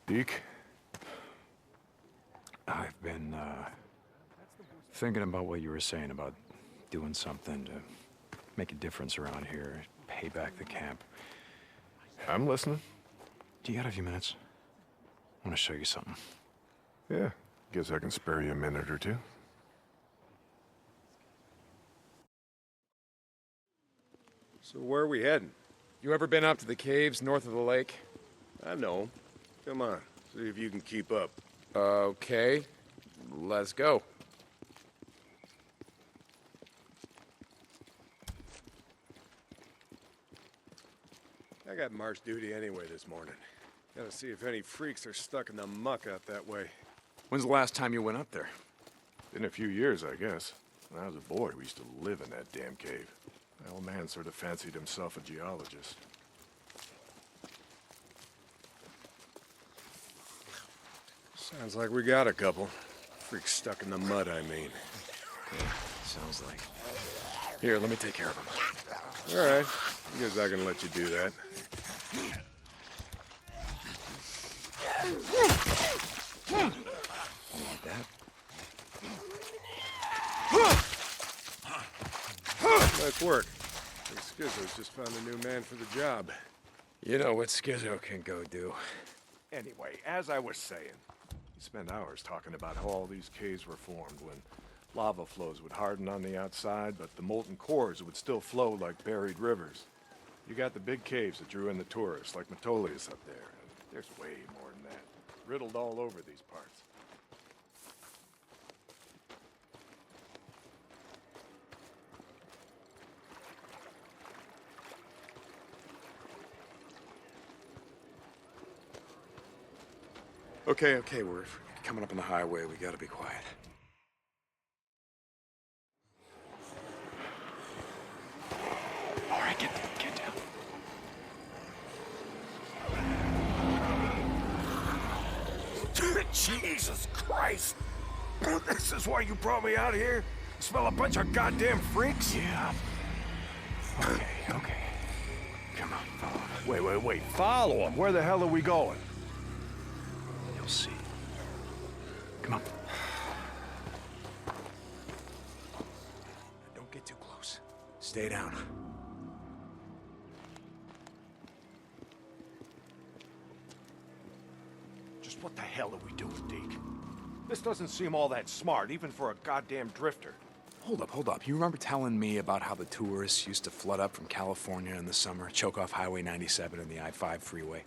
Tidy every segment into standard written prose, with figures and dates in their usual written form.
Deke? I've been, thinking about what you were saying about doing something to make a difference around here, pay back the camp. I'm listening. Do you got a few minutes? I want to show you something. Yeah, guess I can spare you a minute or two. So where are we heading? You ever been up to the caves north of the lake? I know. Come on, see if you can keep up. Okay, let's go. I got march duty anyway this morning. Gotta see if any freaks are stuck in the muck out that way. When's the last time you went up there? Been a few years, I guess. When I was a boy, we used to live in that damn cave. My old man sort of fancied himself a geologist. Sounds like we got a couple. Freaks stuck in the mud, I mean. Sounds like. Here, let me take care of him. All right. I guess I can let you do that. Like that? Nice work. I think Skizzo's just found a new man for the job. You know what Skizzo can go do. Anyway, as I was saying, we spent hours talking about how all these caves were formed when lava flows would harden on the outside, but the molten cores would still flow like buried rivers. You got the big caves that drew in the tourists, like Metolius up there. And there's way more than that, riddled all over these parts. Okay, we're coming up on the highway. We gotta be quiet. All right, get down. Jesus Christ! This is why you brought me out here? Smell a bunch of goddamn freaks? Yeah. Okay. Come on, follow me. Wait. Follow them. Where the hell are we going? You'll see. Come on. Don't get too close. Stay down. Just what the hell are we doing, Deke? This doesn't seem all that smart, even for a goddamn drifter. Hold up. You remember telling me about how the tourists used to flood up from California in the summer, choke off Highway 97 and the I-5 freeway?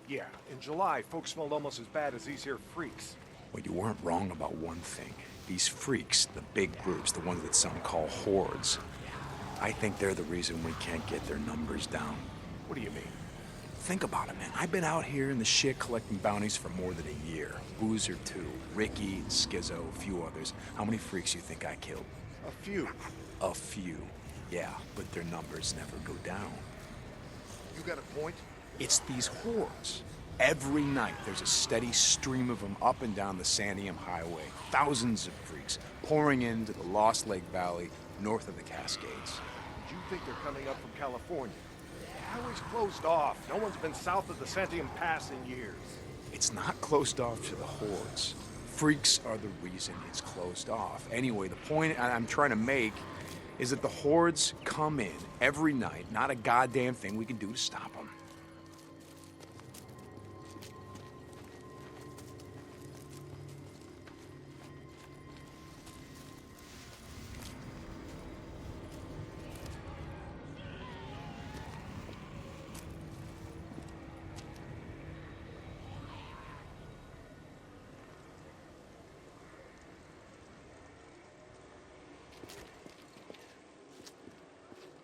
Yeah, in July, folks smelled almost as bad as these here freaks. Well, you weren't wrong about one thing. These freaks, the big groups, the ones that some call hordes, I think they're the reason we can't get their numbers down. What do you mean? Think about it, man. I've been out here in the shit collecting bounties for more than a year. Boozer, too. Ricky, Skizzo, a few others. How many freaks you think I killed? A few. A few. Yeah, but their numbers never go down. You got a point? It's these hordes. Every night, there's a steady stream of them up and down the Santiam Highway. Thousands of freaks pouring into the Lost Lake Valley north of the Cascades. You think they're coming up from California? The highway's closed off. No one's been south of the Santiam Pass in years. It's not closed off to the hordes. Freaks are the reason it's closed off. Anyway, the point I'm trying to make is that the hordes come in every night. Not a goddamn thing we can do to stop them.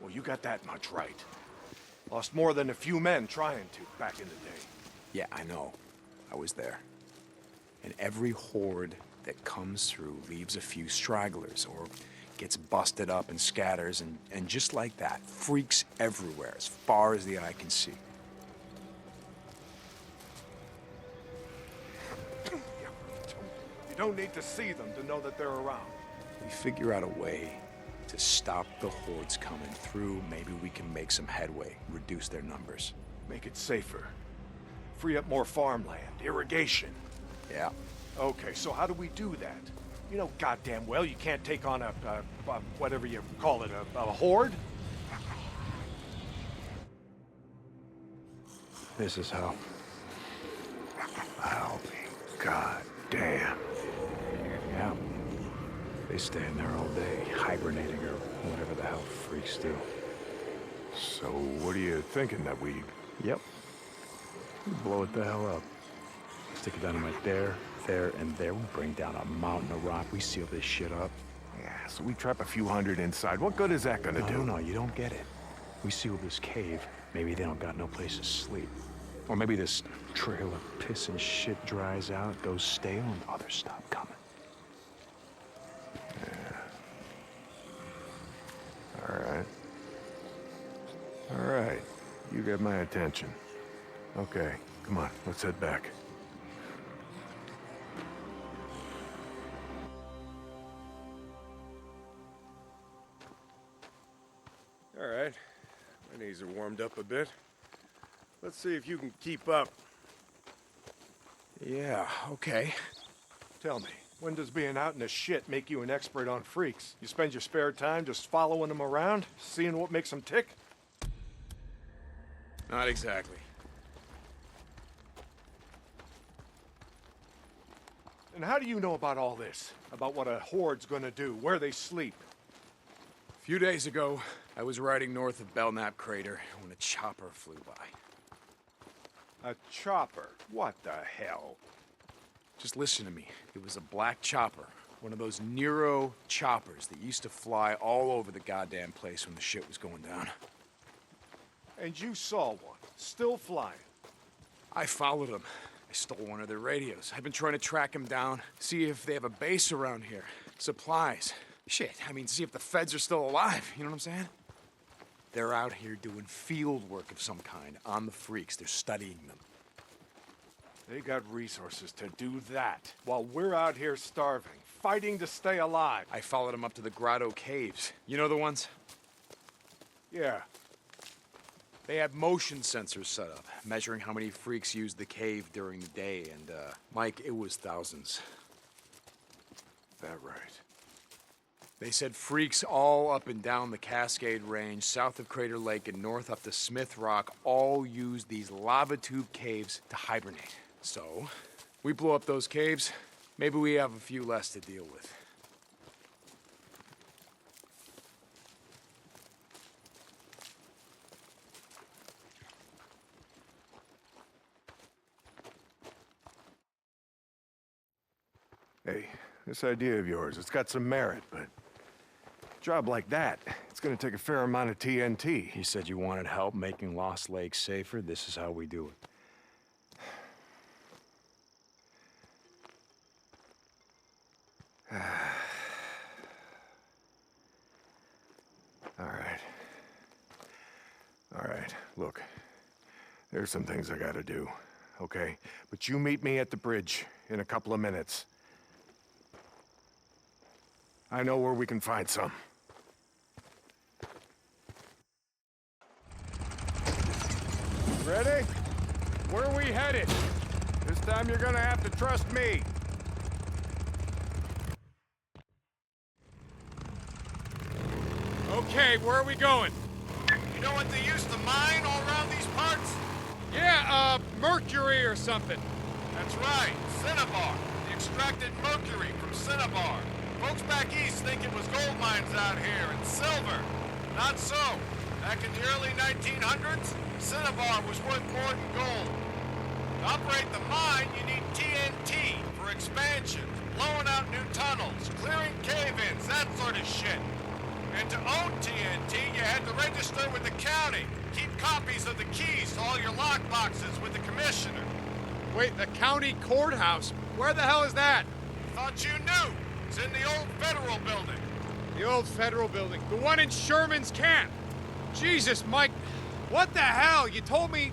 Well, you got that much right. Lost more than a few men trying to back in the day. Yeah, I know. I was there. And every horde that comes through leaves a few stragglers or gets busted up and scatters, and just like that, freaks everywhere as far as the eye can see. You don't need to see them to know that they're around. We figure out a way to stop the hordes coming through. Maybe we can make some headway, reduce their numbers. Make it safer. Free up more farmland, irrigation. Yeah. Okay, so how do we do that? You know goddamn well you can't take on a whatever you call it, a horde? This is how. I'll be goddamn. Yeah. They stay in there all day, hibernating or whatever the hell freaks do. So what are you thinking, that we... Yep. Blow it the hell up. Stick a dynamite there, and there. We bring down a mountain of rock. We seal this shit up. Yeah, so we trap a few hundred inside. What good is that gonna do? No, you don't get it. We seal this cave. Maybe they don't got no place to sleep. Or maybe this trail of piss and shit dries out, goes stale, and others stop coming. All right. You get my attention. Okay, come on, let's head back. All right. My knees are warmed up a bit. Let's see if you can keep up. Yeah, okay. Tell me, when does being out in the shit make you an expert on freaks? You spend your spare time just following them around, seeing what makes them tick? Not exactly. And how do you know about all this? About what a horde's gonna do, where they sleep? A few days ago, I was riding north of Belknap Crater when a chopper flew by. A chopper? What the hell? Just listen to me. It was a black chopper. One of those Nero choppers that used to fly all over the goddamn place when the shit was going down. And you saw one, still flying. I followed them. I stole one of their radios. I've been trying to track them down, see if they have a base around here. Supplies. Shit, I mean, see if the feds are still alive, you know what I'm saying? They're out here doing field work of some kind on the freaks. They're studying them. They got resources to do that, while we're out here starving, fighting to stay alive. I followed them up to the Grotto Caves. You know the ones? Yeah. They had motion sensors set up, measuring how many freaks used the cave during the day, and, Mike, it was thousands. That right. They said freaks all up and down the Cascade Range, south of Crater Lake and north up to Smith Rock, all used these lava tube caves to hibernate. So, we blow up those caves, maybe we have a few less to deal with. Hey, this idea of yours, it's got some merit, but a job like that, it's gonna take a fair amount of TNT. You said you wanted help making Lost Lake safer. This is how we do it. All right, look. There's some things I gotta do, okay? But you meet me at the bridge in a couple of minutes. I know where we can find some. Ready? Where are we headed? This time you're gonna have to trust me. Okay, where are we going? You know what they used to mine all around these parts? Yeah, mercury or something. That's right, cinnabar. They extracted mercury from cinnabar. Folks back east think it was gold mines out here and silver. Not so. Back in the early 1900s, cinnabar was worth more than gold. To operate the mine, you need TNT for expansions, blowing out new tunnels, clearing cave-ins, that sort of shit. And to own TNT, you had to register with the county. Keep copies of the keys to all your lockboxes with the commissioner. Wait, the county courthouse? Where the hell is that? Thought you knew. It's in the old federal building. The old federal building. The one in Sherman's camp. Jesus, Mike. What the hell? You told me...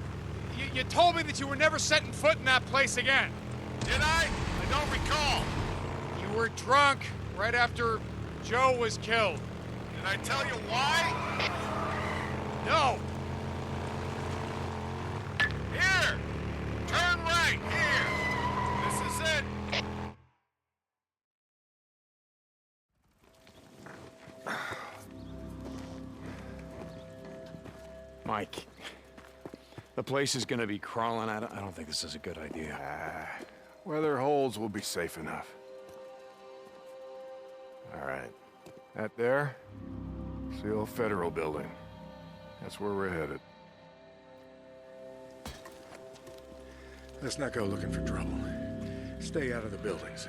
You told me that you were never setting foot in that place again. Did I? I don't recall. You were drunk right after Joe was killed. Did I tell you why? No. Here! Turn Mike. The place is gonna be crawling out. I don't think this is a good idea. Weather holds, we'll be safe enough. All right. That there? It's the old federal building. That's where we're headed. Let's not go looking for trouble. Stay out of the buildings.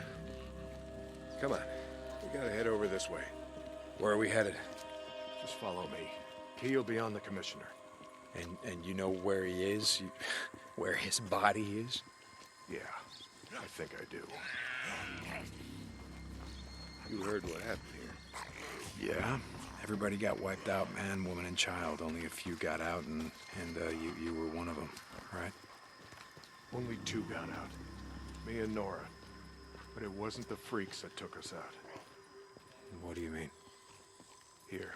Come on. We gotta head over this way. Where are we headed? Just follow me. Key will be on the commissioner. And you know where he is? Where his body is? Yeah, I think I do. You heard what happened here. Yeah. Everybody got wiped out, man, woman, and child. Only a few got out, and you were one of them, right? Only 2 got out. Me and Nora. But it wasn't the freaks that took us out. What do you mean? Here.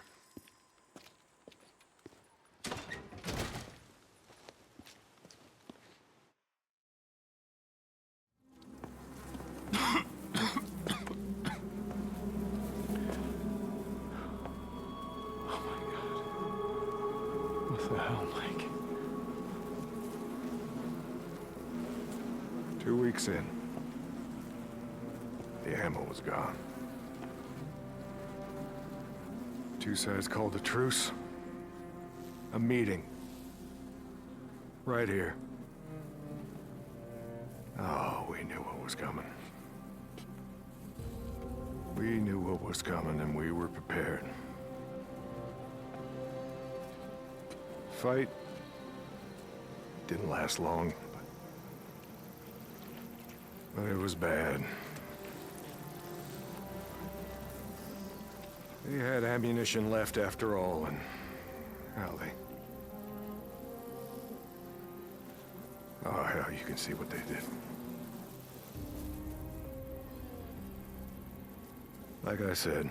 What the hell, Mike? 2 weeks in. The ammo was gone. 2 sides called a truce. A meeting. Right here. Oh, we knew what was coming. We knew what was coming and we were prepared. Fight didn't last long, but it was bad. They had ammunition left after all, and hell, oh, hell, you can see what they did. Like I said,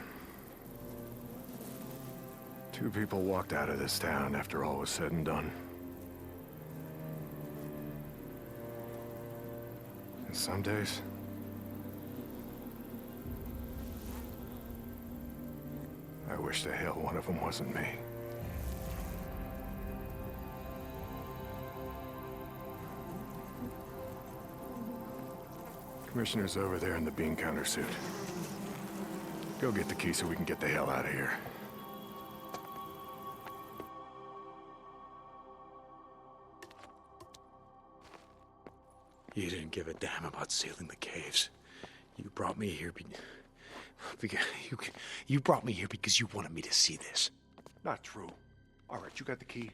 2 people walked out of this town after all was said and done. And some days, I wish the hell one of them wasn't me. Commissioner's over there in the bean counter suit. Go get the key so we can get the hell out of here. You didn't give a damn about sealing the caves. You brought me here you brought me here because you wanted me to see this. Not true. All right, you got the key.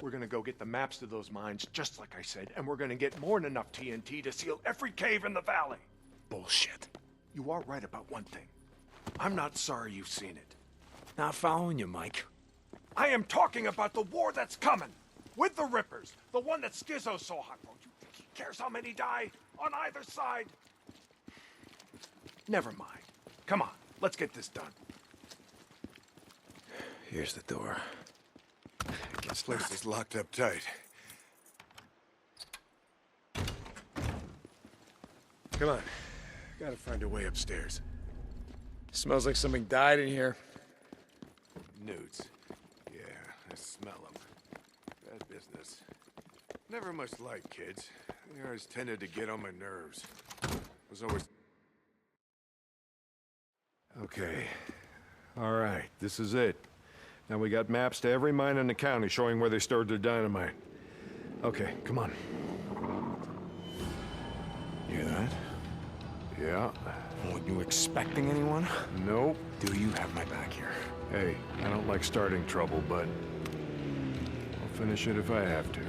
We're gonna go get the maps to those mines, just like I said, and we're gonna get more than enough TNT to seal every cave in the valley. Bullshit. You are right about one thing. I'm not sorry you've seen it. Not following you, Mike. I am talking about the war that's coming. With the Rippers. The one that Skizzo saw hot for. You think he cares how many die? On either side? Never mind. Come on, let's get this done. Here's the door. This place is locked up tight. Come on. Gotta find a way upstairs. Smells like something died in here. Nudes. Yeah, I smell them. Bad business. Never much liked kids. They always tended to get on my nerves. Was always... Okay. All right, this is it. Now we got maps to every mine in the county showing where they stored their dynamite. Okay, come on. You hear that? Yeah. Weren't you expecting anyone? Nope. Do you have my back here? Hey, I don't like starting trouble, but I'll finish it if I have to.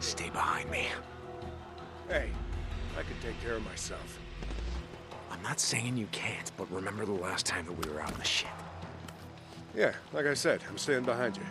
Stay behind me. Hey, I can take care of myself. I'm not saying you can't, but remember the last time that we were out in the shit. Yeah, like I said, I'm staying behind you.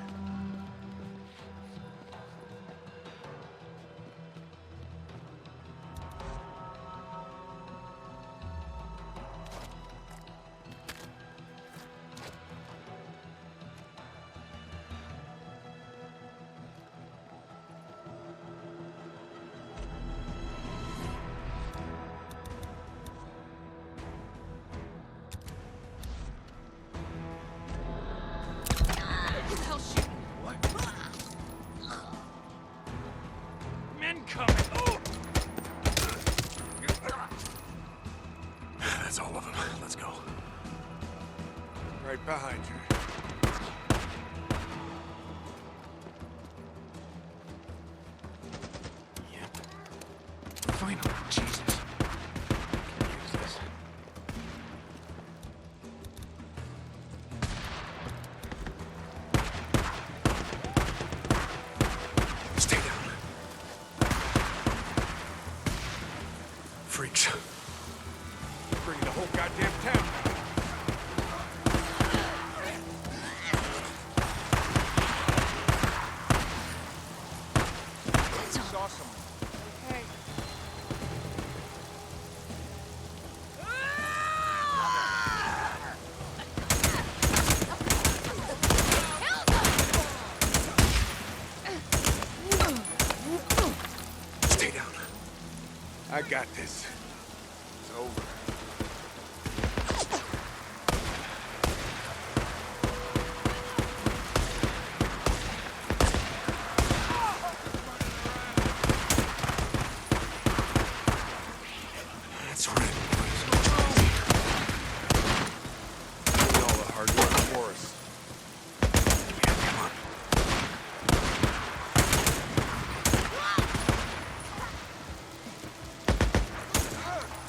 Right behind you. Yep. Finally, Jesus. Can use this. Stay down. Freaks. Bringing the whole goddamn town down. Saw someone. Hey. Stay down. I got this. It's over. That's all right. Doing all the hard work for us. Yeah, come on.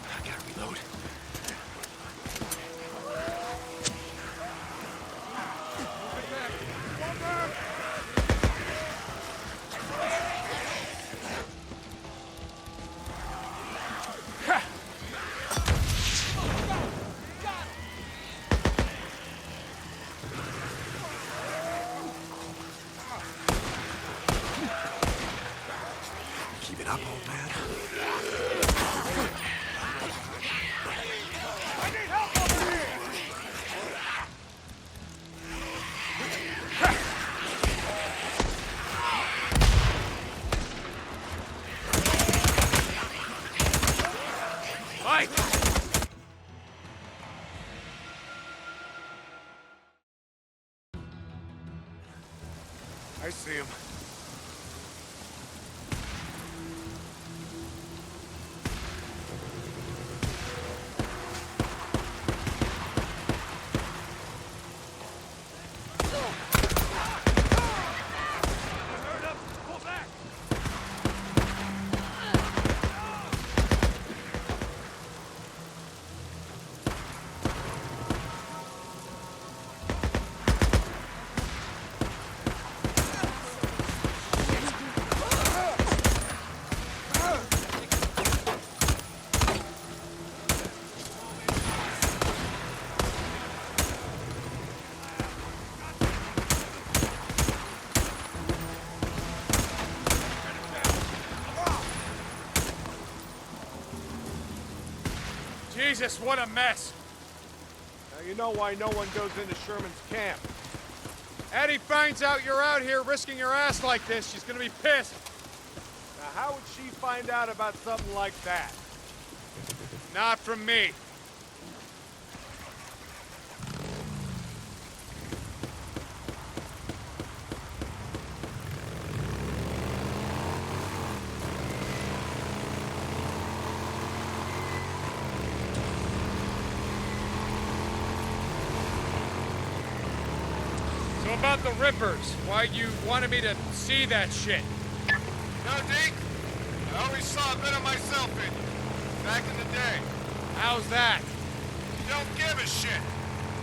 I gotta reload. Keep it up, old man. Mike! I see him. Jesus, what a mess! Now you know why no one goes into Sherman's camp. Addie finds out you're out here risking your ass like this, she's gonna be pissed. Now how would she find out about something like that? Not from me. So about the Rippers, why you wanted me to see that shit? No, Deke. I always saw a bit of myself in you. Back in the day. How's that? You don't give a shit.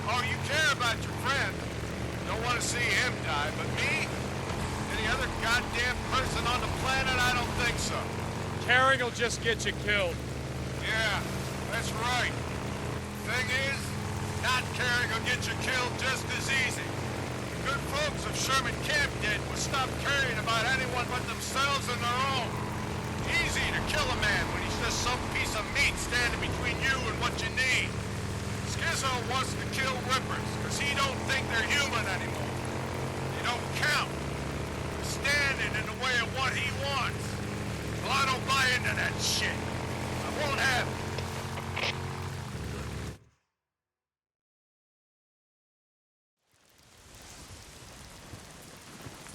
Oh, you care about your friend. Don't want to see him die, but me? Any other goddamn person on the planet? I don't think so. Caring will just get you killed. Yeah, that's right. Thing is, not caring will get you killed just as easy. Good folks of Sherman Camp did was stop caring about anyone but themselves and their own. Easy to kill a man when he's just some piece of meat standing between you and what you need. Skizzo wants to kill Rippers because he don't think they're human anymore. They don't count. They're standing in the way of what he wants. Well, I don't buy into that shit. I won't have it.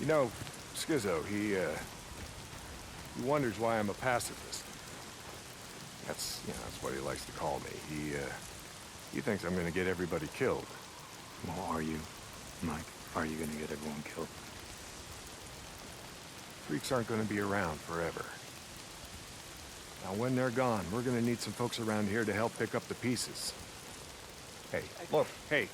You know, Skizzo, he wonders why I'm a pacifist. That's what he likes to call me. He thinks I'm gonna get everybody killed. Well, are you, Mike? Are you gonna get everyone killed? Freaks aren't gonna be around forever. Now, when they're gone, we're gonna need some folks around here to help pick up the pieces. Hey, look, hey.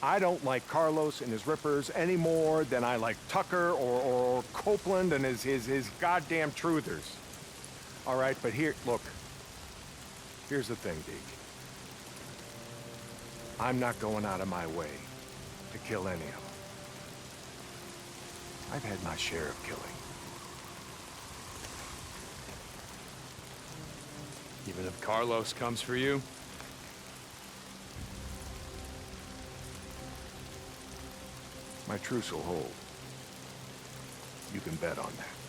I don't like Carlos and his rippers any more than I like Tucker or Copeland and his goddamn truthers. All right, but here, look. Here's the thing, Deke. I'm not going out of my way to kill any of them. I've had my share of killing. Even if Carlos comes for you? My truce will hold. You can bet on that.